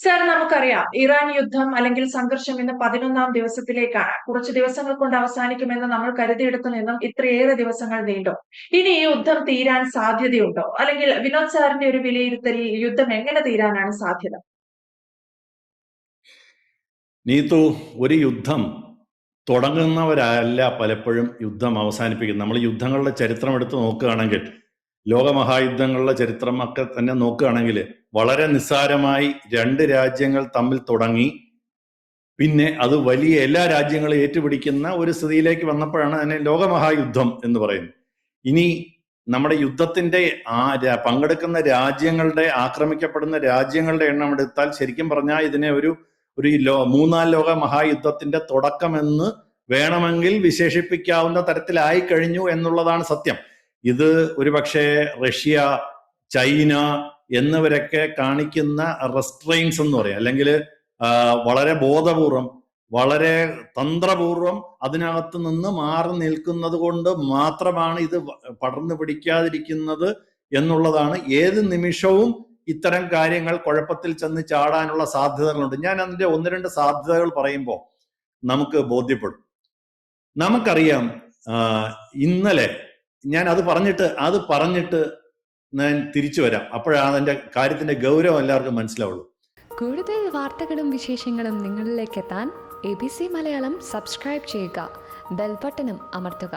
Sir, നമുക്കറിയാം Iran യുദ്ധം അല്ലെങ്കിൽ സംഘർഷം ഇന്ന് 11ാം ദിവസത്തിലേക്കാണ്. കുറച്ച് ദിവസങ്ങൾ കൊണ്ട് അവസാനിക്കുമെന്ന് നമ്മൾ കരുതിയെടുത്തു നിന്നും ഇത്രയേറെ ദിവസങ്ങൾ നീണ്ടു. ഇനി ഈ യുദ്ധം തീരാൻ സാധ്യതയുണ്ടോ? അല്ലെങ്കിൽ വിനോദ് സാറിന്റെ ഒരു വിലയിരുത്തലിൽ യുദ്ധം എങ്ങനെ തീരാനാണ് സാധ്യത? നീതു, ഒരു യുദ്ധം തുടങ്ങുന്നവരല്ല പലപ്പോഴും യുദ്ധം അവസാനിപ്പിക്കുന്നത്. നമ്മൾ യുദ്ധങ്ങളുടെ ചരിത്രം എടുത്ത് നോക്കുകയാണെങ്കിൽ, ലോകമഹായുദ്ധങ്ങളുടെ ചരിത്രം ഒക്കെ തന്നെ നോക്കുകയാണെങ്കിൽ, വളരെ നിസ്സാരമായി രണ്ട് രാജ്യങ്ങൾ തമ്മിൽ തുടങ്ങി പിന്നെ അത് വലിയ എല്ലാ രാജ്യങ്ങളും ഏറ്റുപിടിക്കുന്ന ഒരു സ്ഥിതിയിലേക്ക് വന്നപ്പോഴാണ് അതിനെ ലോകമഹായുദ്ധം എന്ന് പറയുന്നത്. ഇനി നമ്മുടെ യുദ്ധത്തിന്റെ പങ്കെടുക്കുന്ന രാജ്യങ്ങളുടെ, ആക്രമിക്കപ്പെടുന്ന രാജ്യങ്ങളുടെ എണ്ണം എടുത്താൽ ശരിക്കും പറഞ്ഞാൽ ഇതിനെ ഒരു മൂന്നാം ലോക മഹായുദ്ധത്തിന്റെ തുടക്കമെന്ന് വേണമെങ്കിൽ വിശേഷിപ്പിക്കാവുന്ന തരത്തിലായി കഴിഞ്ഞു എന്നുള്ളതാണ് സത്യം. ഇത് ഒരുപക്ഷെ റഷ്യ, ചൈന എന്നിവരൊക്കെ കാണിക്കുന്ന റെസ്ട്രെയിൻസ് എന്ന് പറയാം, അല്ലെങ്കിൽ വളരെ ബോധപൂർവം, വളരെ തന്ത്രപൂർവം അതിനകത്ത് നിന്ന് മാറി നിൽക്കുന്നത് കൊണ്ട് മാത്രമാണ് ഇത് പടർന്നു പിടിക്കാതിരിക്കുന്നത് എന്നുള്ളതാണ്. ഏത് നിമിഷവും ഇത്തരം കാര്യങ്ങൾ കുഴപ്പത്തിൽ ചെന്ന് ചാടാനുള്ള സാധ്യതകളുണ്ട്. ഞാൻ അതിന്റെ ഒന്ന് രണ്ട് സാധ്യതകൾ പറയുമ്പോൾ നമുക്ക് ബോധ്യപ്പെടും. നമുക്കറിയാം, ഇന്നലെ ഞാൻ അത് പറഞ്ഞിട്ട് ഞാൻ തിരിച്ചു വരാം. അപ്പോഴാണ് അതിന്റെ കാര്യത്തിന്റെ ഗൗരവം എല്ലാവർക്കും മനസ്സിലാവുള്ളൂ. കൂടുതൽ വാർത്തകളും വിശേഷങ്ങളും നിങ്ങളിലേക്ക് എത്താൻ ABC മലയാളം സബ്സ്ക്രൈബ് ചെയ്യുക, ബെൽ ബട്ടണും അമർത്തുക.